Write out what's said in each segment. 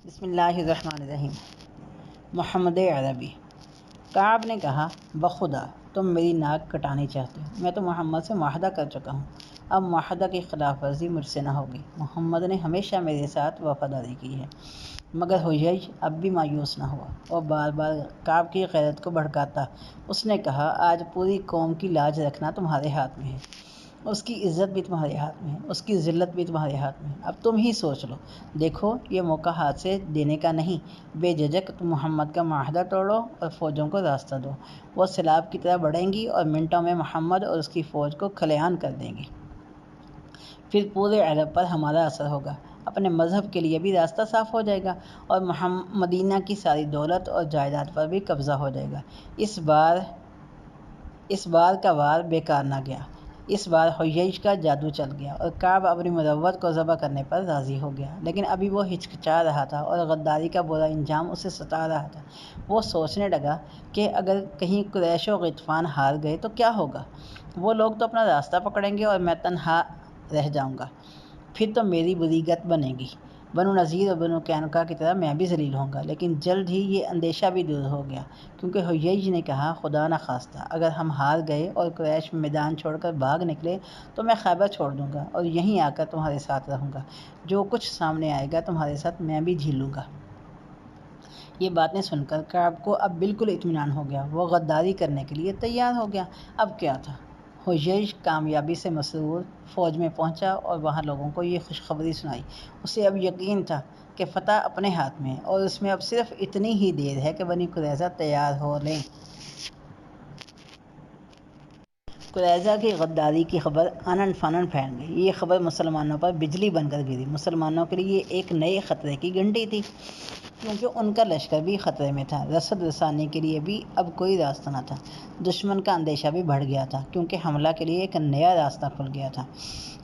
بسم اللہ الرحمن الرحیم۔ محمد عربی۔ کعب نے کہا، بخدا تم میری ناک کٹانی چاہتے ہو، میں تو محمد سے معاہدہ کر چکا ہوں، اب معاہدہ کی خلاف ورزی مجھ سے نہ ہوگی۔ محمد نے ہمیشہ میرے ساتھ وفاداری کی ہے۔ مگر حجیج اب بھی مایوس نہ ہوا اور بار بار کعب کی غیرت کو بھڑکاتا اس نے کہا، آج پوری قوم کی لاج رکھنا تمہارے ہاتھ میں ہے، اس کی عزت بھی تمہارے ہاتھ میں ہے، اس کی ذلت بھی تمہارے ہاتھ میں ہے۔ اب تم ہی سوچ لو، دیکھو یہ موقع ہاتھ سے دینے کا نہیں، بے جھجک تم محمد کا معاہدہ توڑو اور فوجوں کو راستہ دو، وہ سیلاب کی طرح بڑھیں گی اور منٹوں میں محمد اور اس کی فوج کو کھلیان کر دیں گی۔ پھر پورے عرب پر ہمارا اثر ہوگا، اپنے مذہب کے لیے بھی راستہ صاف ہو جائے گا اور مدینہ کی ساری دولت اور جائیداد پر بھی قبضہ ہو جائے گا۔ اس بار کا وار بیکار نہ گیا، اس بار حجیج کا جادو چل گیا اور کعب اپنی مروت کو ذبح کرنے پر راضی ہو گیا، لیکن ابھی وہ ہچکچا رہا تھا اور غداری کا برا انجام اسے ستا رہا تھا۔ وہ سوچنے لگا کہ اگر کہیں قریش و غطفان ہار گئے تو کیا ہوگا؟ وہ لوگ تو اپنا راستہ پکڑیں گے اور میں تنہا رہ جاؤں گا، پھر تو میری بریگت بنے گی۔ بنو نذیر اور بنو قینقاع کی طرح میں بھی ذلیل ہوں گا۔ لیکن جلد ہی یہ اندیشہ بھی دور ہو گیا، کیونکہ حجیج نے کہا، خدا نخواستہ اگر ہم ہار گئے اور قریش میدان چھوڑ کر بھاگ نکلے تو میں خیبر چھوڑ دوں گا اور یہیں آ کر تمہارے ساتھ رہوں گا، جو کچھ سامنے آئے گا تمہارے ساتھ میں بھی جھیلوں گا۔ یہ باتیں سن کر کعب کو اب بالکل اطمینان ہو گیا، وہ غداری کرنے کے لیے تیار ہو گیا۔ اب کیا تھا؟ حجیج کامیابی سے مسرور فوج میں پہنچا اور وہاں لوگوں کو یہ خوشخبری سنائی۔ اسے اب یقین تھا کہ فتح اپنے ہاتھ میں ہے اور اس میں اب صرف اتنی ہی دیر ہے کہ بنی قریظہ تیار ہو لیں۔ قریظہ کی غداری کی خبر آنن فانن پھیل گئی۔ یہ خبر مسلمانوں پر بجلی بن کر گری۔ مسلمانوں کے لیے یہ ایک نئے خطرے کی گھنٹی تھی، کیونکہ ان کا لشکر بھی خطرے میں تھا، رسد رسانی کے لیے بھی اب کوئی راستہ نہ تھا۔ دشمن کا اندیشہ بھی بڑھ گیا تھا، کیونکہ حملہ کے لیے ایک نیا راستہ کھل گیا تھا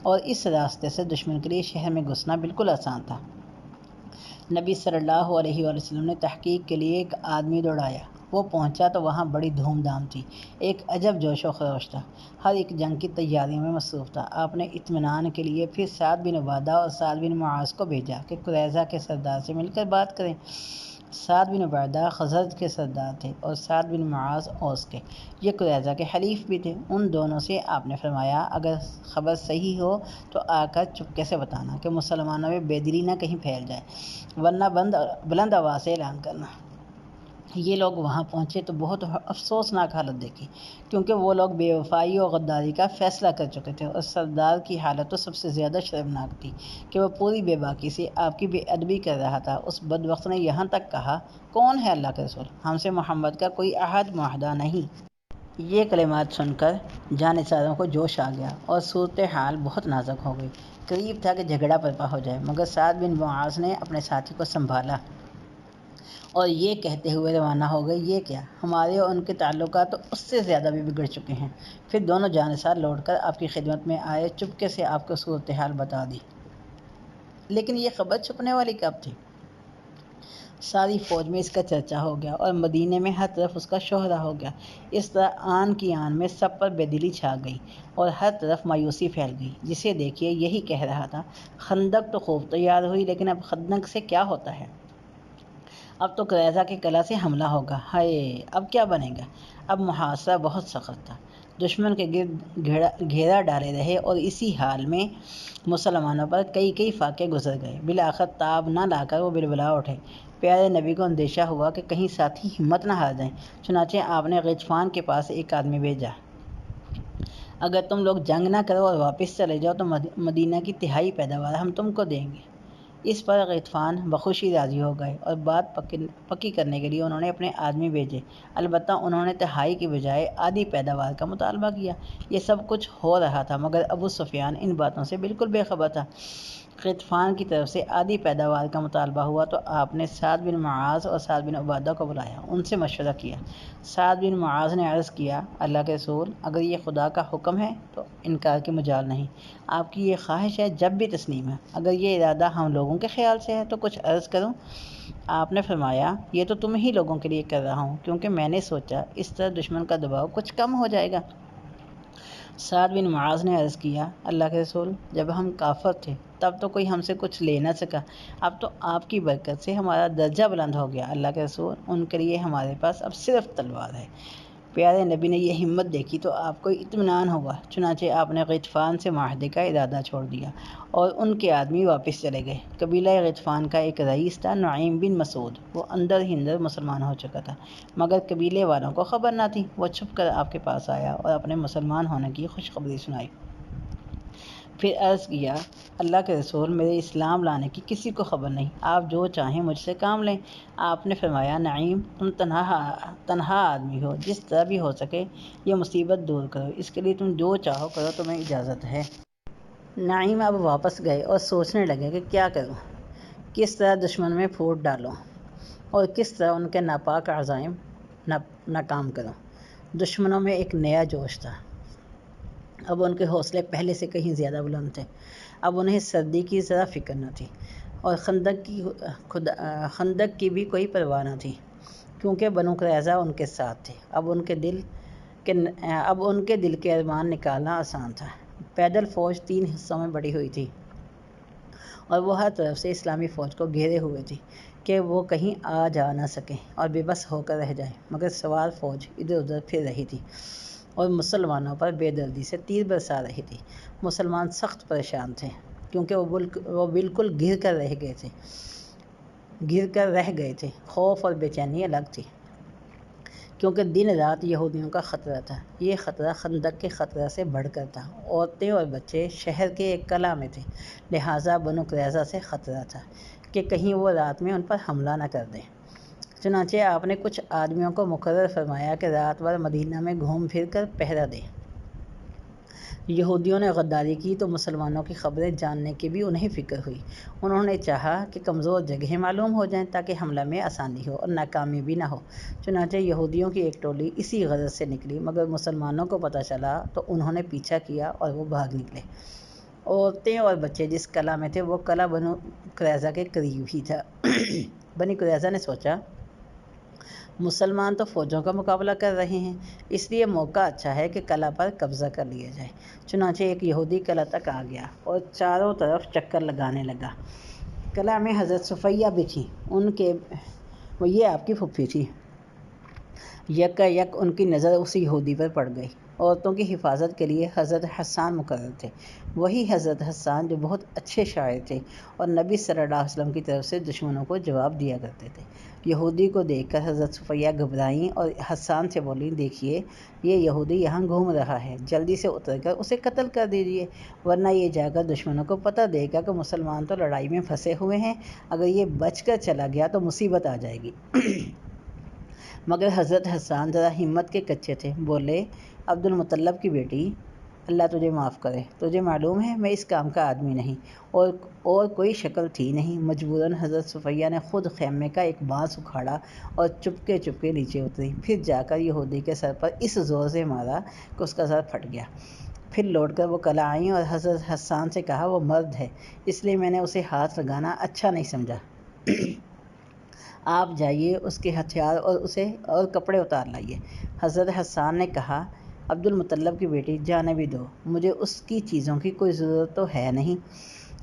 اور اس راستے سے دشمن کے لیے شہر میں گھسنا بالکل آسان تھا۔ نبی صلی اللہ علیہ وآلہ وسلم نے تحقیق کے لیے ایک آدمی دوڑایا۔ وہ پہنچا تو وہاں بڑی دھوم دھام تھی، ایک عجب جوش و خروش تھا، ہر ایک جنگ کی تیاریوں میں مصروف تھا۔ آپ نے اطمینان کے لیے پھر سعد بن عبادہ اور سعد بن معاذ کو بھیجا کہ قریظہ کے سردار سے مل کر بات کریں۔ سعد بن عبادہ خزرج کے سردار تھے اور سعد بن معاذ اوس کے، یہ قریظہ کے حلیف بھی تھے۔ ان دونوں سے آپ نے فرمایا، اگر خبر صحیح ہو تو آ کر چپکے سے بتانا کہ مسلمانوں میں بے دلی نہ کہیں پھیل جائے، ورنہ بلند آواز سے اعلان کرنا۔ یہ لوگ وہاں پہنچے تو بہت افسوسناک حالت دیکھی، کیونکہ وہ لوگ بے وفائی اور غداری کا فیصلہ کر چکے تھے، اور سردار کی حالت تو سب سے زیادہ شرمناک تھی کہ وہ پوری بے باکی سے آپ کی بے ادبی کر رہا تھا۔ اس بدبخت نے یہاں تک کہا، کون ہے اللہ کے رسول؟ ہم سے محمد کا کوئی عہد معاہدہ نہیں۔ یہ کلمات سن کر جانصاروں کو جوش آ گیا اور صورتحال بہت نازک ہو گئی، قریب تھا کہ جھگڑا برپا ہو جائے۔ مگر سعد بن معاذ نے اپنے ساتھی کو سنبھالا اور یہ کہتے ہوئے روانہ ہو گئے، یہ کیا، ہمارے اور ان کے تعلقات تو اس سے زیادہ بھی بگڑ چکے ہیں۔ پھر دونوں جانصار لوٹ کر آپ کی خدمت میں آئے، چپکے سے آپ کو صورتحال بتا دی۔ لیکن یہ خبر چھپنے والی کب تھی؟ ساری فوج میں اس کا چرچا ہو گیا اور مدینے میں ہر طرف اس کا شہرہ ہو گیا۔ اس طرح آن کی آن میں سب پر بے دلی چھا گئی اور ہر طرف مایوسی پھیل گئی۔ جسے دیکھیے یہی کہہ رہا تھا، خندق تو خوب تیار ہوئی، لیکن اب خندق سے کیا ہوتا ہے؟ اب تو قریظہ کے قلعہ سے حملہ ہوگا، ہائے اب کیا بنے گا؟ اب محاصرہ بہت سخت تھا، دشمن کے گرد گھیرا ڈالے رہے اور اسی حال میں مسلمانوں پر کئی فاقے گزر گئے۔ بالآخر تاب نہ لا کر وہ بلبلا اٹھے۔ پیارے نبی کو اندیشہ ہوا کہ کہیں ساتھی ہمت نہ ہار جائیں، چنانچہ آپ نے غطفان کے پاس ایک آدمی بھیجا، اگر تم لوگ جنگ نہ کرو اور واپس چلے جاؤ تو مدینہ کی تہائی پیداوار ہم تم کو دیں گے۔ اس پر غطفان بخوشی راضی ہو گئے اور بات پکی کرنے کے لیے انہوں نے اپنے آدمی بھیجے، البتہ انہوں نے تہائی کی بجائے آدھی پیداوار کا مطالبہ کیا۔ یہ سب کچھ ہو رہا تھا مگر ابو سفیان ان باتوں سے بالکل بے خبر تھا۔ غطفان کی طرف سے آدھی پیداوار کا مطالبہ ہوا تو آپ نے سعد بن معاذ اور سعد بن عبادہ کو بلایا، ان سے مشورہ کیا۔ سعد بن معاذ نے عرض کیا، اللہ کے رسول، اگر یہ خدا کا حکم ہے تو انکار کی مجال نہیں، آپ کی یہ خواہش ہے جب بھی تسلیم ہے، اگر یہ ارادہ ہم لوگوں کے خیال سے ہے تو کچھ عرض کروں؟ آپ نے فرمایا، یہ تو تم ہی لوگوں کے لیے کر رہا ہوں، کیونکہ میں نے سوچا اس طرح دشمن کا دباؤ کچھ کم ہو جائے گا۔ سعد بن معاذ نے عرض کیا اللہ کے رسول، جب ہم کافر تھے تب تو کوئی ہم سے کچھ لے نہ سکا، اب تو آپ کی برکت سے ہمارا درجہ بلند ہو گیا، اللہ کے رسول ان کے لیے ہمارے پاس اب صرف تلوار ہے۔ پیارے نبی نے یہ ہمت دیکھی تو آپ کو اطمینان ہوا، چنانچہ آپ نے غطفان سے معاہدے کا ارادہ چھوڑ دیا اور ان کے آدمی واپس چلے گئے۔ قبیلہ غطفان کا ایک رئیس تھا نعیم بن مسعود، وہ اندر ہی اندر مسلمان ہو چکا تھا، مگر قبیلے والوں کو خبر نہ تھی۔ وہ چھپ کر آپ کے پاس آیا اور اپنے مسلمان ہونے کی خوشخبری سنائی، پھر عرض کیا اللہ کے رسول، میرے اسلام لانے کی کسی کو خبر نہیں، آپ جو چاہیں مجھ سے کام لیں۔ آپ نے فرمایا نعیم، تم تنہا آدمی ہو، جس طرح بھی ہو سکے یہ مصیبت دور کرو، اس کے لیے تم جو چاہو کرو، تمہیں اجازت ہے۔ نعیم اب واپس گئے اور سوچنے لگے کہ کیا کروں، کس طرح دشمن میں پھوٹ ڈالوں اور کس طرح ان کے ناپاک عزائم ناکام کروں۔ دشمنوں میں ایک نیا جوش تھا، اب ان کے حوصلے پہلے سے کہیں زیادہ بلند تھے، اب انہیں سردی کی ذرا فکر نہ تھی اور خندق کی بھی کوئی پرواہ نہ تھی، کیونکہ بنو قریظہ ان کے ساتھ تھے۔ اب ان کے دل کے ارمان نکالنا آسان تھا۔ پیدل فوج 3 حصوں میں بٹی ہوئی تھی اور وہ ہر طرف سے اسلامی فوج کو گھیرے ہوئے تھی کہ وہ کہیں آ جا نہ سکیں اور بے بس ہو کر رہ جائیں، مگر سوار فوج ادھر ادھر پھر رہی تھی اور مسلمانوں پر بے دردی سے تیر برسا رہی تھی۔ مسلمان سخت پریشان تھے، کیونکہ وہ بالکل گر کر رہ گئے تھے۔ خوف اور بے چینی الگ تھی، کیونکہ دن رات یہودیوں کا خطرہ تھا۔ یہ خطرہ خندق کے خطرہ سے بڑھ کر تھا۔ عورتیں اور بچے شہر کے ایک قلعہ میں تھے، لہٰذا بنو قریظہ سے خطرہ تھا کہ کہیں وہ رات میں ان پر حملہ نہ کر دیں۔ چنانچہ آپ نے کچھ آدمیوں کو مقرر فرمایا کہ رات بھر مدینہ میں گھوم پھر کر پہرہ دیں۔ یہودیوں نے غداری کی تو مسلمانوں کی خبریں جاننے کی بھی انہیں فکر ہوئی۔ انہوں نے چاہا کہ کمزور جگہیں معلوم ہو جائیں تاکہ حملہ میں آسانی ہو اور ناکامی بھی نہ ہو۔ چنانچہ یہودیوں کی ایک ٹولی اسی غرض سے نکلی، مگر مسلمانوں کو پتہ چلا تو انہوں نے پیچھا کیا اور وہ بھاگ نکلے۔ عورتیں اور بچے جس قلعہ میں تھے وہ قلعہ بنو قریظہ کے قریب ہی تھا۔ بنی قریظہ نے سوچا مسلمان تو فوجوں کا مقابلہ کر رہے ہیں، اس لیے موقع اچھا ہے کہ قلعہ پر قبضہ کر لیا جائے۔ چنانچہ ایک یہودی قلعہ تک آ گیا اور چاروں طرف چکر لگانے لگا۔ قلعہ میں حضرت صفیہ بھی تھیں، یہ آپ کی پھوپھی تھی۔ یک ان کی نظر اس یہودی پر پڑ گئی۔ عورتوں کی حفاظت کے لیے حضرت حسان مقرر تھے، وہی حضرت حسان جو بہت اچھے شاعر تھے اور نبی صلی اللہ علیہ وسلم کی طرف سے دشمنوں کو جواب دیا کرتے تھے۔ یہودی کو دیکھ کر حضرت صفیہ گھبرائیں اور حسان سے بولیں دیکھیے یہ یہودی یہاں گھوم رہا ہے، جلدی سے اتر کر اسے قتل کر دیجیے، ورنہ یہ جا کر دشمنوں کو پتہ دے گا کہ مسلمان تو لڑائی میں پھنسے ہوئے ہیں، اگر یہ بچ کر چلا گیا تو مصیبت آ جائے گی۔ مگر حضرت حسان ذرا ہمت کے کچے تھے، بولے عبد المطلب کی بیٹی، اللہ تجھے معاف کرے، تجھے معلوم ہے میں اس کام کا آدمی نہیں، اور کوئی شکل تھی نہیں۔ مجبوراً حضرت صفیہ نے خود خیمے کا ایک بانس اکھاڑا اور چپکے نیچے اتری، پھر جا کر یہودی کے سر پر اس زور سے مارا کہ اس کا سر پھٹ گیا۔ پھر لوٹ کر وہ قلعہ آئیں اور حضرت حسان سے کہا وہ مرد ہے، اس لیے میں نے اسے ہاتھ لگانا اچھا نہیں سمجھا، آپ جائیے اس کے ہتھیار اور کپڑے اتار لائیے۔ حضرت حسان نے کہا عبد المطلب کی بیٹی جانے بھی دو، مجھے اس کی چیزوں کی کوئی ضرورت تو ہے نہیں۔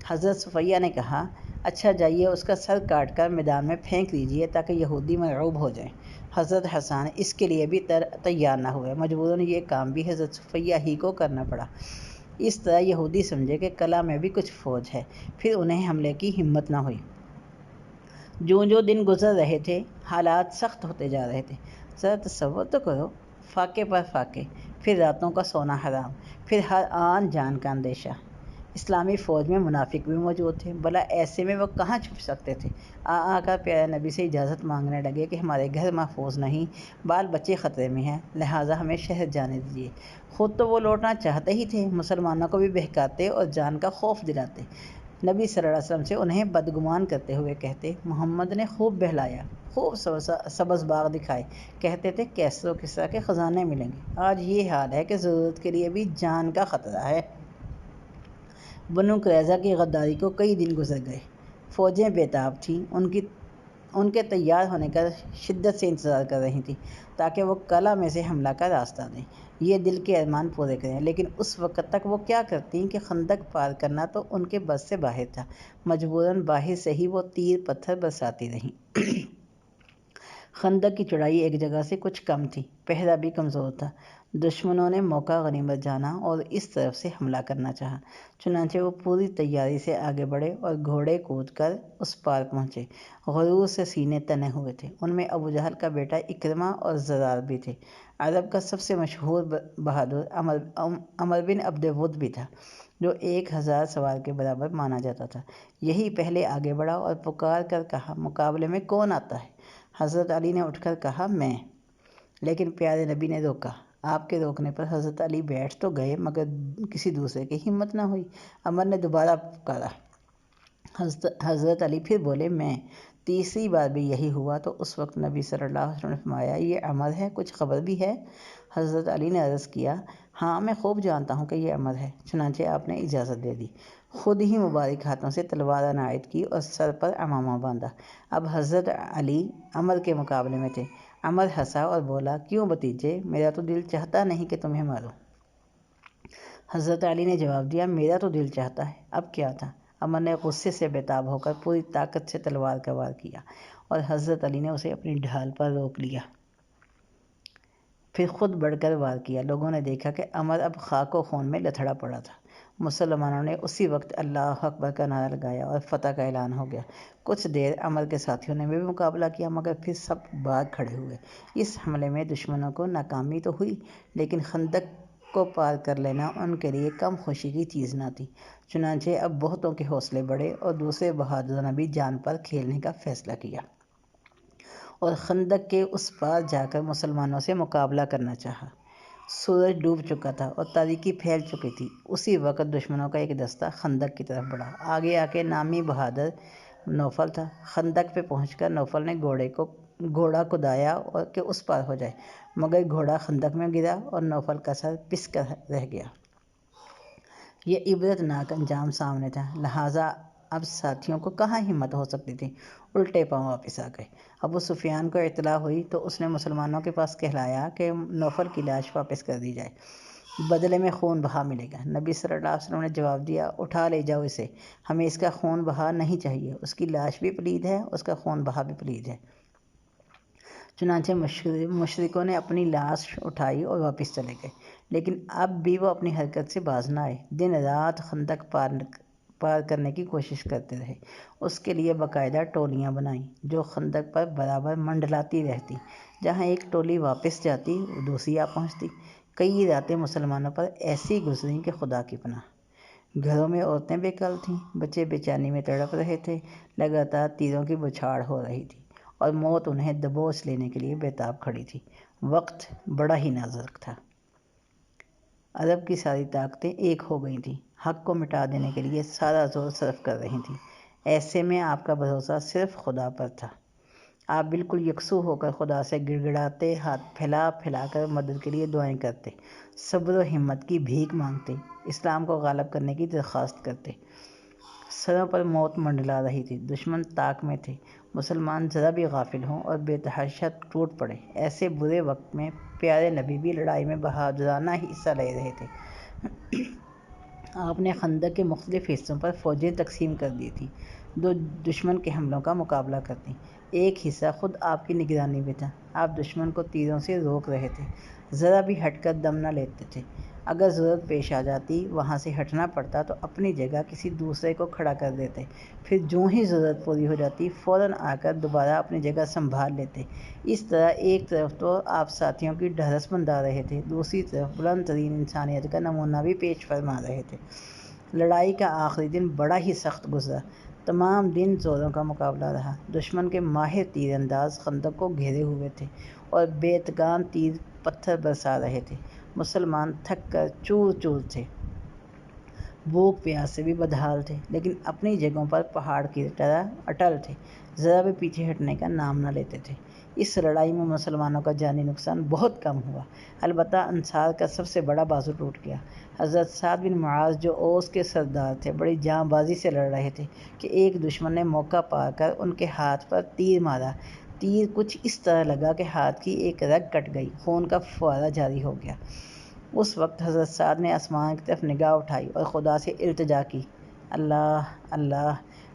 حضرت صفیہ نے کہا اچھا جائیے اس کا سر کاٹ کر میدان میں پھینک دیجیے تاکہ یہودی مرعوب ہو جائیں۔ حضرت حسان اس کے لیے بھی تیار نہ ہوئے، مجبوراً یہ کام بھی حضرت صفیہ ہی کو کرنا پڑا۔ اس طرح یہودی سمجھے کہ قلعہ میں بھی کچھ فوج ہے، پھر انہیں حملے کی ہمت نہ ہوئی۔ جو دن گزر رہے تھے حالات سخت ہوتے جا رہے تھے۔ ذرا تصور تو کرو، فاقے پر فاقے، پھر راتوں کا سونا حرام، پھر ہر آن جان کا اندیشہ۔ اسلامی فوج میں منافق بھی موجود تھے، بھلا ایسے میں وہ کہاں چھپ سکتے تھے؟ آ کر پیارے نبی سے اجازت مانگنے لگے کہ ہمارے گھر محفوظ نہیں، بال بچے خطرے میں ہیں، لہٰذا ہمیں شہر جانے دیجیے۔ خود تو وہ لوٹنا چاہتے ہی تھے، مسلمانوں کو بھی بہکاتے اور جان کا خوف دلاتے۔ نبی صلی اللہ علیہ وسلم سے انہیں بدگمان کرتے ہوئے کہتے محمد نے خوب بہلایا، خوب سبز باغ دکھائے، کہتے تھے کیسر و کسریٰ کے خزانے ملیں گے۔ آج یہ حال ہے کہ ضرورت کے لیے بھی جان کا خطرہ ہے۔ بنو قریظہ کی غداری کو کئی دن گزر گئے، فوجیں بے تاب تھیں، ان کے تیار ہونے کا شدت سے انتظار کر رہی تھیں تاکہ وہ کلا میں سے حملہ کا راستہ دیں، یہ دل کے ارمان پورے کریں۔ لیکن اس وقت تک وہ کیا کرتیں کہ خندق پار کرنا تو ان کے بس سے باہر تھا۔ مجبوراً باہر سے ہی وہ تیر پتھر برساتی رہیں۔ خندق کی چوڑائی ایک جگہ سے کچھ کم تھی، پہرا بھی کمزور تھا۔ دشمنوں نے موقع غنیمت جانا اور اس طرف سے حملہ کرنا چاہا، چنانچہ وہ پوری تیاری سے آگے بڑھے اور گھوڑے کود کر اس پار پہنچے۔ غرور سے سینے تنے ہوئے تھے۔ ان میں ابو جہل کا بیٹا اکرمہ اور زرار بھی تھے۔ عرب کا سب سے مشہور بہادر عمر بن عبد ود بھی تھا، جو 1000 سوار کے برابر مانا جاتا تھا۔ یہی پہلے آگے بڑھا اور پکار کر کہا، مقابلے میں کون آتا ہے؟ حضرت علی نے اٹھ کر کہا، میں۔ لیکن پیارے نبی نے روکا۔ آپ کے روکنے پر حضرت علی بیٹھ تو گئے مگر کسی دوسرے کی ہمت نہ ہوئی۔ عمر نے دوبارہ پکارا۔ حضرت علی پھر بولے، میں۔ تیسری بار بھی یہی ہوا تو اس وقت نبی صلی اللہ علیہ وسلم نے فرمایا، یہ عمر ہے، کچھ خبر بھی ہے؟ حضرت علی نے عرض کیا، ہاں میں خوب جانتا ہوں کہ یہ عمر ہے۔ چنانچہ آپ نے اجازت دے دی۔ خود ہی مبارک ہاتھوں سے تلوار عنایت کی اور سر پر عمامہ باندھا۔ اب حضرت علی عمر کے مقابلے میں تھے۔ عمر ہنسا اور بولا، کیوں بھتیجے، میرا تو دل چاہتا نہیں کہ تمہیں ماروں۔ حضرت علی نے جواب دیا، میرا تو دل چاہتا ہے، اب کیا تھا؟ عمر نے غصے سے بے-تاب ہو کر پوری طاقت سے تلوار کا وار کیا اور حضرت علی نے اسے اپنی ڈھال پر روک لیا، پھر خود بڑھ کر وار کیا۔ لوگوں نے دیکھا کہ عمر اب خاک و خون میں لتھڑا پڑا تھا۔ مسلمانوں نے اسی وقت اللہ اکبر کا نعرہ لگایا اور فتح کا اعلان ہو گیا۔ کچھ دیر عمر کے ساتھیوں نے بھی مقابلہ کیا مگر پھر سب بھاگ کھڑے ہوئے۔ اس حملے میں دشمنوں کو ناکامی تو ہوئی، لیکن خندق کو پار کر لینا ان کے لیے کم خوشی کی چیز نہ تھی۔ چنانچہ اب بہتوں کے حوصلے بڑھے اور دوسرے بہادروں نے بھی جان پر کھیلنے کا فیصلہ کیا اور خندق کے اس پار جا کر مسلمانوں سے مقابلہ کرنا چاہا۔ سورج ڈوب چکا تھا اور تاریکی پھیل چکی تھی۔ اسی وقت دشمنوں کا ایک دستہ خندق کی طرف بڑھا۔ آگے آ کے نامی بہادر نوفل تھا۔ خندق پہ پہنچ کر نوفل نے گھوڑا کدایا اور کہ اس پار ہو جائے، مگر گھوڑا خندق میں گرا اور نوفل کا سر پس کر رہ گیا۔ یہ عبرتناک انجام سامنے تھا، لہٰذا اب ساتھیوں کو کہاں ہمت ہو سکتی تھی، الٹے پاؤں واپس آ گئے۔ ابو سفیان کو اطلاع ہوئی تو اس نے مسلمانوں کے پاس کہلایا کہ نوفل کی لاش واپس کر دی جائے، بدلے میں خون بہا ملے گا۔ نبی صلی اللہ علیہ وسلم نے جواب دیا، اٹھا لے جاؤ اسے، ہمیں اس کا خون بہا نہیں چاہیے، اس کی لاش بھی پلید ہے، اس کا خون بہا بھی پلید ہے۔ چنانچہ مشرکوں نے اپنی لاش اٹھائی اور واپس چلے گئے، لیکن اب بھی وہ اپنی حرکت سے باز نہ آئے، دن رات خندق پار کرنے کی کوشش کرتے رہے۔ اس کے لیے باقاعدہ ٹولیاں بنائیں جو خندق پر برابر منڈلاتی رہتی، جہاں ایک ٹولی واپس جاتی دوسری آ پہنچتی۔ کئی راتیں مسلمانوں پر ایسی گزریں کہ خدا کی پناہ۔ گھروں میں عورتیں بے کل تھیں، بچے بے چینی میں تڑپ رہے تھے، لگاتار تیروں کی بچھاڑ ہو رہی تھی اور موت انہیں دبوچ لینے کے لیے بے-تاب کھڑی تھی۔ وقت بڑا ہی نازک تھا۔ عرب کی ساری طاقتیں ایک ہو گئی تھیں، حق کو مٹا دینے کے لیے سارا زور صرف کر رہی تھیں۔ ایسے میں آپ کا بھروسہ صرف خدا پر تھا۔ آپ بالکل یکسو ہو کر خدا سے گڑ گڑاتے، ہاتھ پھیلا پھیلا کر مدد کے لیے دعائیں کرتے، صبر و ہمت کی بھیک مانگتے، اسلام کو غالب کرنے کی درخواست کرتے۔ سروں پر موت منڈلا رہی تھی، دشمن طاق میں تھے، مسلمان ذرا بھی غافل ہوں اور بے تحاشا ٹوٹ پڑے۔ ایسے برے وقت میں پیارے نبی بھی لڑائی میں بہادرانہ حصہ لے رہے تھے۔ آپ نے خندق کے مختلف حصوں پر فوجیں تقسیم کر دی تھیں جو دشمن کے حملوں کا مقابلہ کرتیں۔ ایک حصہ خود آپ کی نگرانی میں تھا۔ آپ دشمن کو تیروں سے روک رہے تھے، ذرا بھی ہٹ کر دم نہ لیتے تھے۔ اگر ضرورت پیش آ جاتی، وہاں سے ہٹنا پڑتا تو اپنی جگہ کسی دوسرے کو کھڑا کر دیتے، پھر جوں ہی ضرورت پوری ہو جاتی فوراً آ کر دوبارہ اپنی جگہ سنبھال لیتے۔ اس طرح ایک طرف تو آپ ساتھیوں کی ڈھارس بندھا رہے تھے، دوسری طرف بلند ترین انسانیت کا نمونہ بھی پیش فرما رہے تھے۔ لڑائی کا آخری دن بڑا ہی سخت گزرا۔ تمام دن زوروں کا مقابلہ رہا۔ دشمن کے ماہر تیر انداز خندق کو گھیرے ہوئے تھے اور بے تکان تیر پتھر برسا رہے تھے۔ مسلمان تھک کر چور چور تھے، بھوک پیاس سے بھی بدحال تھے، لیکن اپنی جگہوں پر پہاڑ کی طرح اٹل تھے۔ ذرا بھی پیچھے ہٹنے کا نام نہ لیتے تھے۔ اس لڑائی میں مسلمانوں کا جانی نقصان بہت کم ہوا، البتہ انصار کا سب سے بڑا بازو ٹوٹ گیا۔ حضرت سعد بن معاذ جو اوس کے سردار تھے بڑی جاں بازی سے لڑ رہے تھے کہ ایک دشمن نے موقع پا کر ان کے ہاتھ پر تیر مارا۔ تیر کچھ اس طرح لگا کہ ہاتھ کی ایک رگ کٹ گئی، خون کا فوارہ جاری ہو گیا۔ اس وقت حضرت سعد نے آسمان کی طرف نگاہ اٹھائی اور خدا سے التجا کی، اللہ اللہ۔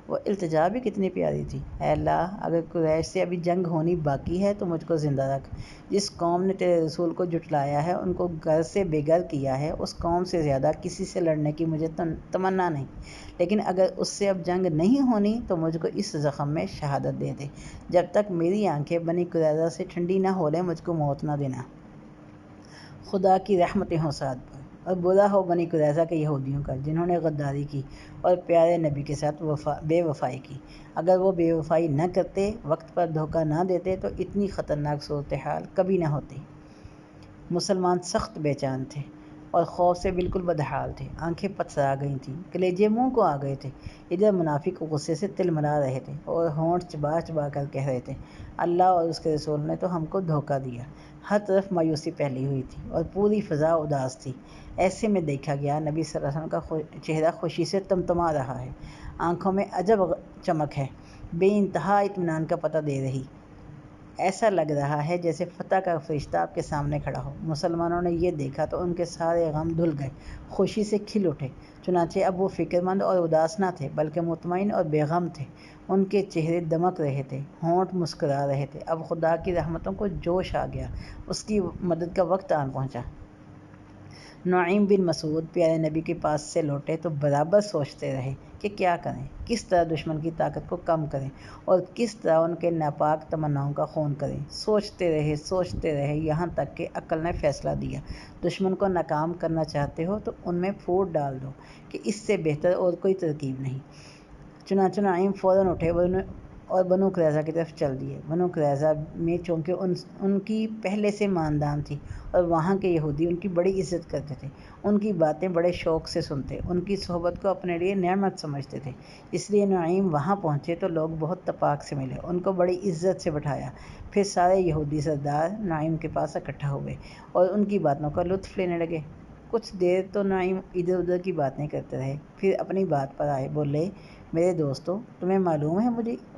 وہ التجا بھی کتنی پیاری تھی، اے اللہ اگر قریش سے ابھی جنگ ہونی باقی ہے تو مجھ کو زندہ رکھ۔ جس قوم نے تیرے رسول کو جھٹلایا ہے، ان کو گھر سے بے گھر کیا ہے، اس قوم سے زیادہ کسی سے لڑنے کی مجھے تمنا نہیں، لیکن اگر اس سے اب جنگ نہیں ہونی تو مجھ کو اس زخم میں شہادت دے دے۔ جب تک میری آنکھیں بنی قریظہ سے ٹھنڈی نہ ہو لیں مجھ کو موت نہ دینا۔ خدا کی رحمتیں ہوں سعد پر، اور برا ہو بنی قریظہ کے یہودیوں کا جنہوں نے غداری کی اور پیارے نبی کے ساتھ بے وفائی کی۔ اگر وہ بے وفائی نہ کرتے، وقت پر دھوکہ نہ دیتے تو اتنی خطرناک صورتحال کبھی نہ ہوتی۔ مسلمان سخت بے چین تھے اور خوف سے بالکل بدحال تھے، آنکھیں پتھرا گئی تھیں، کلیجے منہ کو آ گئے تھے۔ ادھر منافق غصے سے تلملا رہے تھے اور ہونٹ چبا چبا کر کہہ رہے تھے، اللہ اور اس کے رسول نے تو ہم کو دھوکہ دیا۔ ہر طرف مایوسی پھیلی ہوئی تھی اور پوری فضا اداس تھی۔ ایسے میں دیکھا گیا نبی صلی اللہ علیہ وسلم کا چہرہ خوشی سے تمتما رہا ہے، آنکھوں میں عجب چمک ہے، بے انتہا اطمینان کا پتہ دے رہی۔ ایسا لگ رہا ہے جیسے فتح کا فرشتہ آپ کے سامنے کھڑا ہو۔ مسلمانوں نے یہ دیکھا تو ان کے سارے غم دھل گئے، خوشی سے کھل اٹھے۔ چنانچہ اب وہ فکر مند اور اداس نہ تھے بلکہ مطمئن اور بے غم تھے۔ ان کے چہرے دمک رہے تھے، ہونٹ مسکرا رہے تھے۔ اب خدا کی رحمتوں کو جوش آ گیا، اس کی مدد کا وقت آن پہنچا۔ نعیم بن مسعود پیارے نبی کے پاس سے لوٹے تو برابر سوچتے رہے کہ کیا کریں، کس طرح دشمن کی طاقت کو کم کریں اور کس طرح ان کے ناپاک تمناؤں کا خون کریں۔ سوچتے رہے یہاں تک کہ عقل نے فیصلہ دیا، دشمن کو ناکام کرنا چاہتے ہو تو ان میں پھوٹ ڈال دو کہ اس سے بہتر اور کوئی ترکیب نہیں۔ چنانچہ نعیم فوراً اٹھے اور بنو قریظہ کی طرف چل دیے۔ بنو قریظہ میں چونکہ ان کی پہلے سے ماندان تھی اور وہاں کے یہودی ان کی بڑی عزت کرتے تھے، ان کی باتیں بڑے شوق سے سنتے، ان کی صحبت کو اپنے لیے نعمت سمجھتے تھے۔ اس لیے نعیم وہاں پہنچے تو لوگ بہت تپاک سے ملے، ان کو بڑی عزت سے بٹھایا۔ پھر سارے یہودی سردار نعیم کے پاس اکٹھا ہوئے اور ان کی باتوں کا لطف لینے لگے۔ کچھ دیر تو نعیم ادھر ادھر کی باتیں کرتے رہے، پھر اپنی بات پر آئے، بولے، میرے دوستو، تمہیں معلوم ہے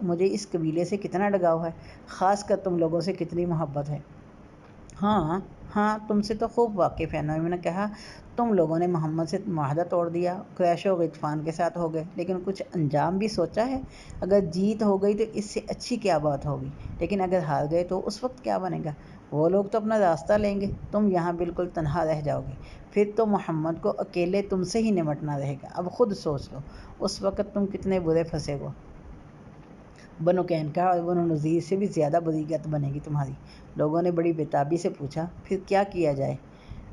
مجھے اس قبیلے سے کتنا لگاؤ ہے، خاص کر تم لوگوں سے کتنی محبت ہے۔ ہاں تم سے تو خوب واقف ہے، نعیم نے کہا۔ تم لوگوں نے محمد سے معاہدہ توڑ دیا، قریش و غطفان کے ساتھ ہو گئے، لیکن کچھ انجام بھی سوچا ہے؟ اگر جیت ہو گئی تو اس سے اچھی کیا بات ہوگی، لیکن اگر ہار گئے تو اس وقت کیا بنے گا؟ وہ لوگ تو اپنا راستہ لیں گے، تم یہاں بالکل تنہا رہ جاؤ گے، پھر تو محمد کو اکیلے تم سے ہی نمٹنا رہے گا۔ اب خود سوچ لو، اس وقت تم کتنے برے پھنسے گو۔ بنو قینقاع اور بنو نذیر سے بھی زیادہ بری گت بنے گی تمہاری۔ لوگوں نے بڑی بےتابی سے پوچھا، پھر کیا کیا جائے؟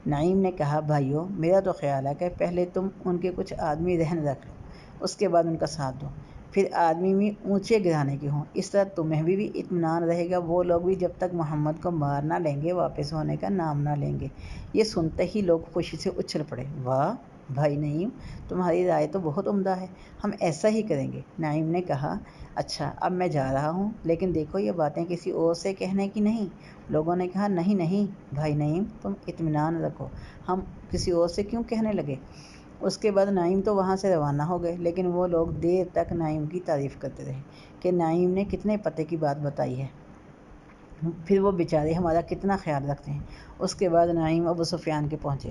نعیم نے کہا، بھائیو، میرا تو خیال ہے کہ پہلے تم ان کے کچھ آدمی رہن رکھ لو، اس کے بعد ان کا ساتھ دو، پھر آدمی بھی اونچے گھرانے کے ہوں، اس طرح تمہیں بھی اطمینان رہے گا۔ وہ لوگ بھی جب تک محمد کو مار نہ لیں گے واپس ہونے کا نام نہ لیں گے۔ یہ سنتے ہی لوگ خوشی سے اچھل پڑے، واہ بھائی نعیم، تمہاری رائے تو بہت عمدہ ہے، ہم ایسا ہی کریں گے۔ نعیم نے کہا، اچھا اب میں جا رہا ہوں، لیکن دیکھو یہ باتیں کسی اور سے کہنے کی نہیں۔ لوگوں نے کہا، نہیں بھائی نعیم، تم اطمینان رکھو، ہم کسی اور سے کیوں کہنے لگے؟ اس کے بعد نعیم تو وہاں سے روانہ ہو گئے، لیکن وہ لوگ دیر تک نعیم کی تعریف کرتے رہے کہ نعیم نے کتنے پتے کی بات بتائی ہے، پھر وہ بیچارے ہمارا کتنا خیال رکھتے ہیں۔ اس کے بعد نعیم ابو سفیان کے پہنچے،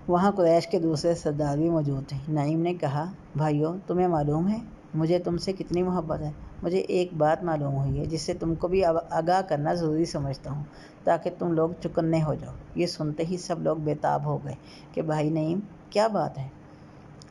وہاں قریش کے دوسرے سردار بھی موجود تھے۔ نعیم نے کہا، بھائیو، تمہیں معلوم ہے مجھے تم سے کتنی محبت ہے۔ مجھے ایک بات معلوم ہوئی ہے جس سے تم کو بھی آگاہ کرنا ضروری سمجھتا ہوں تاکہ تم لوگ چکنے ہو جاؤ۔ یہ سنتے ہی سب لوگ بےتاب ہو گئے کہ بھائی نعیم، کیا بات ہے؟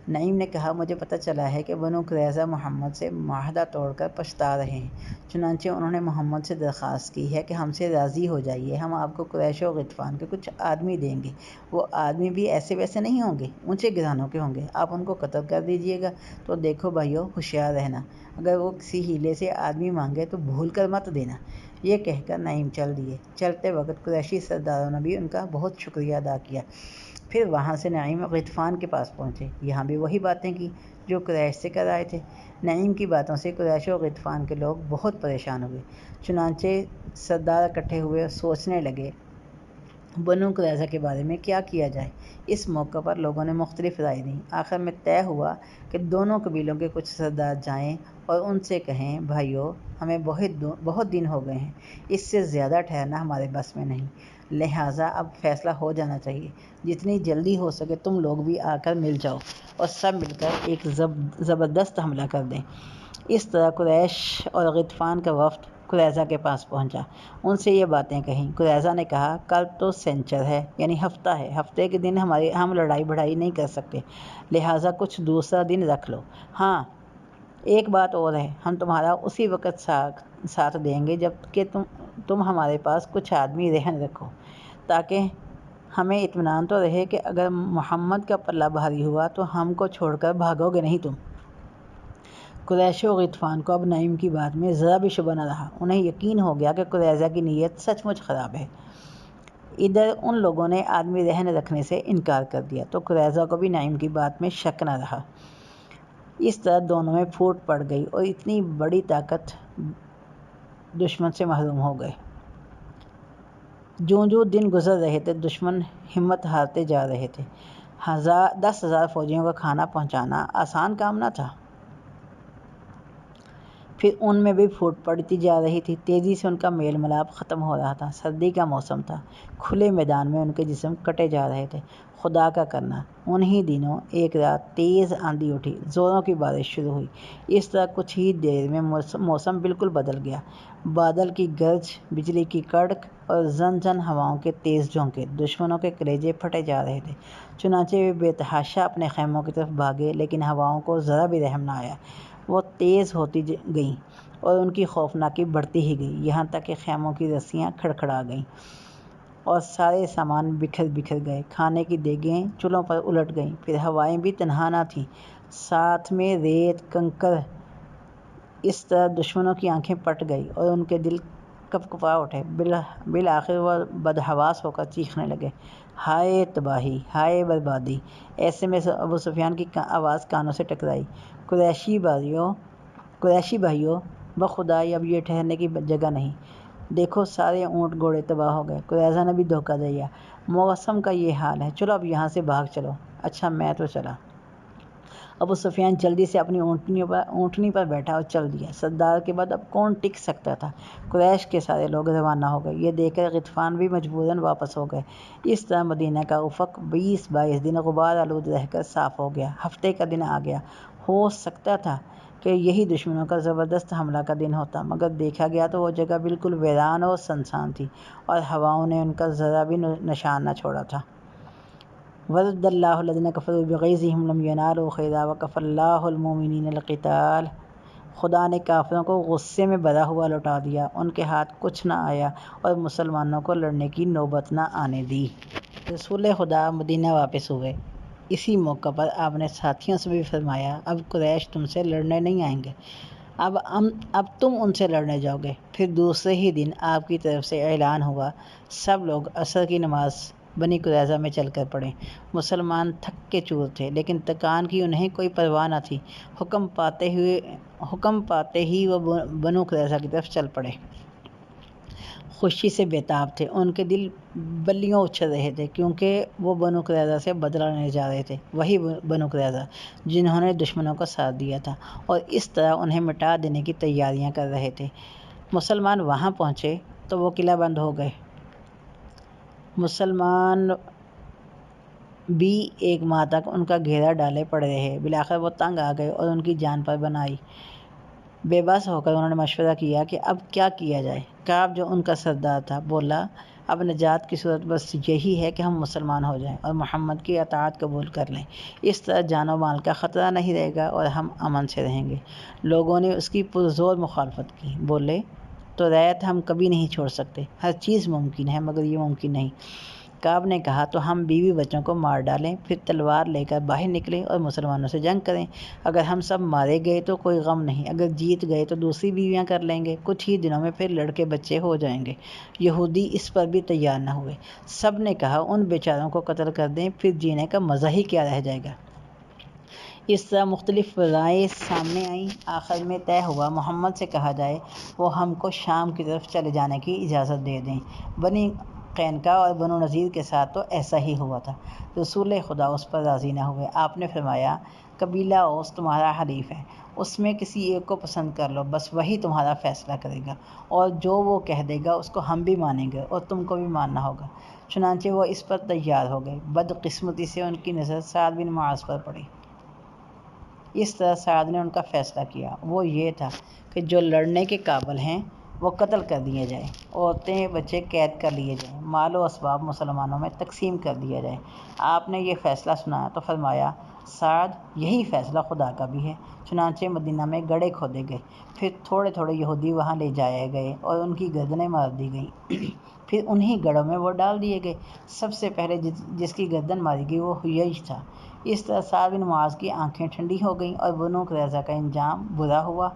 نعیم نے کہا، مجھے پتہ چلا ہے کہ بنو قریظہ محمد سے معاہدہ توڑ کر پچھتا رہے ہیں، چنانچہ انہوں نے محمد سے درخواست کی ہے کہ ہم سے راضی ہو جائیے، ہم آپ کو قریش و غطفان کے کچھ آدمی دیں گے۔ وہ آدمی بھی ایسے ویسے نہیں ہوں گے، اونچے گھرانوں کے ہوں گے، آپ ان کو قتل کر دیجیے گا۔ تو دیکھو بھائیو، ہوشیار رہنا، اگر وہ کسی ہیلے سے آدمی مانگے تو بھول کر مت دینا۔ یہ کہہ کر نعیم چل دیے۔ چلتے وقت قریشی سرداروں نے بھی ان کا بہت شکریہ ادا کیا۔ پھر وہاں سے نعیم غطفان کے پاس پہنچے، یہاں بھی وہی باتیں کی جو قریش سے کر آئے تھے۔ نعیم کی باتوں سے قریش و غطفان کے لوگ بہت پریشان ہوئے، چنانچہ سردار اکٹھے ہوئے اور سوچنے لگے بنو قریظہ کے بارے میں کیا کیا جائے۔ اس موقع پر لوگوں نے مختلف رائے دیں۔ آخر میں طے ہوا کہ دونوں قبیلوں کے کچھ سردار جائیں اور ان سے کہیں بھائیو، ہمیں بہت دن ہو گئے ہیں، اس سے زیادہ ٹھہرنا ہمارے بس میں نہیں، لہٰذا اب فیصلہ ہو جانا چاہیے، جتنی جلدی ہو سکے تم لوگ بھی آ کر مل جاؤ اور سب مل کر ایک زبردست حملہ کر دیں۔ اس طرح قریش اور غطفان کا وفد قریظہ کے پاس پہنچا، ان سے یہ باتیں کہیں۔ قریظہ نے کہا کل تو سنچر ہے، یعنی ہفتہ ہے، ہفتے کے دن ہم لڑائی بڑھائی نہیں کر سکتے، لہٰذا کچھ دوسرا دن رکھ لو۔ ہاں ایک بات اور ہے، ہم تمہارا اسی وقت ساتھ دیں گے جب کہ تم ہمارے پاس کچھ آدمی رہن رکھو، تاکہ ہمیں اطمینان تو رہے کہ اگر محمد کا پلہ بھاری ہوا تو ہم کو چھوڑ کر بھاگو گے نہیں تم۔ قریش و غطفان کو اب نعیم کی بات میں ذرا بھی شبہ نہ رہا، انہیں یقین ہو گیا کہ قریظہ کی نیت سچ مچ خراب ہے۔ ادھر ان لوگوں نے آدمی رہن رکھنے سے انکار کر دیا تو قریظہ کو بھی نعیم کی بات میں شک نہ رہا۔ اس طرح دونوں میں پھوٹ پڑ گئی اور اتنی بڑی طاقت دشمن سے محروم ہو گئے۔ جوں دن گزر رہے تھے دشمن ہمت ہارتے جا رہے تھے۔ 10,000 فوجیوں کا کھانا پہنچانا آسان کام نہ تھا۔ پھر ان میں بھی پھوٹ پڑتی جا رہی تھی، تیزی سے ان کا میل ملاپ ختم ہو رہا تھا۔ سردی کا موسم تھا، کھلے میدان میں ان کے جسم کٹے جا رہے تھے۔ خدا کا کرنا، انہی دنوں ایک رات تیز آندھی اٹھی، زوروں کی بارش شروع ہوئی۔ اس طرح کچھ ہی دیر میں موسم بالکل بدل گیا۔ بادل کی گرج، بجلی کی کڑک اور زن ہواؤں کے تیز جھونکے، دشمنوں کے کلیجے پھٹے جا رہے تھے۔ چنانچہ وہ بے تحاشا اپنے خیموں کی طرف بھاگے، لیکن ہواؤں کو ذرا بھی رحم نہ آیا۔ وہ تیز ہوتی گئیں اور ان کی خوفناکی بڑھتی ہی گئی، یہاں تک کہ خیموں کی رسیاں کھڑکھڑا گئیں اور سارے سامان بکھر گئے۔ کھانے کی دیگیں چولہوں پر الٹ گئیں۔ پھر ہوائیں بھی تنہا نہ تھیں، ساتھ میں ریت، کنکر۔ اس طرح دشمنوں کی آنکھیں پٹ گئی اور ان کے دل کپکپا اٹھے۔ بالآخر وہ بدحواس ہو کر چیخنے لگے، ہائے تباہی، ہائے بربادی! ایسے میں ابو سفیان کی آواز کانوں سے ٹکرائی، قریشی بھائیو، بخدا اب یہ ٹھہرنے کی جگہ نہیں، دیکھو سارے اونٹ گھوڑے تباہ ہو گئے، قریظہ نے بھی دھوکہ دیا، موسم کا یہ حال ہے، چلو اب یہاں سے بھاگ چلو۔ اچھا میں تو چلا۔ ابو سفیان جلدی سے اپنی اونٹنی پر بیٹھا اور چل دیا۔ سردار کے بعد اب کون ٹک سکتا تھا؟ قریش کے سارے لوگ روانہ ہو گئے۔ یہ دیکھ کر غطفان بھی مجبوراً واپس ہو گئے۔ اس طرح مدینہ کا افق 20-22 دن غبار آلود رہ کر صاف ہو گیا۔ ہفتے کا دن آ گیا۔ ہو سکتا تھا کہ یہی دشمنوں کا زبردست حملہ کا دن ہوتا، مگر دیکھا گیا تو وہ جگہ بالکل ویران اور سنسان تھی اور ہواؤں نے ان کا ذرا بھی نشان نہ چھوڑا تھا۔ وَرَدَّ اللَّهُ الَّذِينَ كَفَرُوا بِغَيْظِهِمْ لَمْ يَنَالُوا خَيْرًا وَكَفَى اللَّهُ الْمُؤْمِنِينَ الْقِتَالَ۔ خدا نے کافروں کو غصے میں بھرا ہوا لوٹا دیا، ان کے ہاتھ کچھ نہ آیا اور مسلمانوں کو لڑنے کی نوبت نہ آنے دی۔ رسول خدا مدینہ واپس ہوئے۔ اسی موقع پر آپ نے ساتھیوں سے بھی فرمایا، اب قریش تم سے لڑنے نہیں آئیں گے، اب تم ان سے لڑنے جاؤ گے۔ پھر دوسرے ہی دن آپ کی طرف سے اعلان ہوا، سب لوگ عصر کی نماز بنی قریظہ میں چل کر پڑھیں۔ مسلمان تھک کے چور تھے، لیکن تکان کی انہیں کوئی پرواہ نہ تھی۔ حکم پاتے ہی وہ بنو قریظہ کی طرف چل پڑے۔ خوشی سے بے تاب تھے، ان کے دل بلیوں اچھل رہے تھے، کیونکہ وہ بنو قریظہ سے بدلہ لینے جا رہے تھے، وہی بنو قریظہ جنہوں نے دشمنوں کا ساتھ دیا تھا اور اس طرح انہیں مٹا دینے کی تیاریاں کر رہے تھے۔ مسلمان وہاں پہنچے تو وہ قلعہ بند ہو گئے۔ مسلمان بھی ایک ماہ تک ان کا گھیرا ڈالے پڑے رہے۔ بالآخر وہ تنگ آ گئے اور ان کی جان پر بن آئی۔ بے بس ہو کر انہوں نے مشورہ کیا کہ اب کیا کیا جائے۔ کعب جو ان کا سردار تھا بولا، اب نجات کی صورت بس یہی ہے کہ ہم مسلمان ہو جائیں اور محمد کی اطاعت قبول کر لیں، اس طرح جان و مال کا خطرہ نہیں رہے گا اور ہم امن سے رہیں گے۔ لوگوں نے اس کی پرزور مخالفت کی، بولے تو ریت ہم کبھی نہیں چھوڑ سکتے، ہر چیز ممکن ہے مگر یہ ممکن نہیں کعب نے کہا تو ہم بیوی بچوں کو مار ڈالیں، پھر تلوار لے کر باہر نکلیں اور مسلمانوں سے جنگ کریں۔ اگر ہم سب مارے گئے تو کوئی غم نہیں، اگر جیت گئے تو دوسری بیویاں کر لیں گے، کچھ ہی دنوں میں پھر لڑکے بچے ہو جائیں گے۔ یہودی اس پر بھی تیار نہ ہوئے۔ سب نے کہا ان بیچاروں کو قتل کر دیں، پھر جینے کا مزہ ہی کیا رہ جائے گا۔ اس طرح مختلف رائے سامنے آئیں۔ آخر میں طے ہوا محمد سے کہا جائے وہ ہم کو شام کی طرف چلے جانے کی اجازت دے دیں۔ بنی قینقاع اور بنو نذیر کے ساتھ تو ایسا ہی ہوا تھا۔ رسول خدا اس پر راضی نہ ہوئے۔ آپ نے فرمایا قبیلہ اوس تمہارا حلیف ہے، اس میں کسی ایک کو پسند کر لو، بس وہی تمہارا فیصلہ کرے گا، اور جو وہ کہہ دے گا اس کو ہم بھی مانیں گے اور تم کو بھی ماننا ہوگا۔ چنانچہ وہ اس پر تیار ہو گئے۔ بدقسمتی سے ان کی نظر سعد بن معاذ پر پڑی۔ اس طرح سعد نے ان کا فیصلہ کیا، وہ یہ تھا کہ جو لڑنے کے قابل ہیں وہ قتل کر دیے جائیں، عورتیں بچے قید کر لیے جائیں، مال و اسباب مسلمانوں میں تقسیم کر دیا جائے۔ آپ نے یہ فیصلہ سنایا تو فرمایا سعد یہی فیصلہ خدا کا بھی ہے۔ چنانچہ مدینہ میں گڑھے کھودے گئے، پھر تھوڑے تھوڑے یہودی وہاں لے جائے گئے اور ان کی گردنیں مار دی گئیں، پھر انہی گڑھوں میں وہ ڈال دیے گئے۔ سب سے پہلے جس کی گردن ماری گئی وہ حیی تھا۔ اس طرح سعد بن معاذ کی آنکھیں ٹھنڈی ہو گئیں اور بنو قریظہ کا انجام برا ہوا۔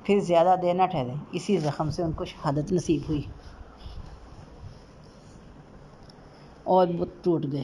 پھر زیادہ دیر نہ ٹھہرے، اسی زخم سے ان کو شہادت نصیب ہوئی اور بت ٹوٹ گئے۔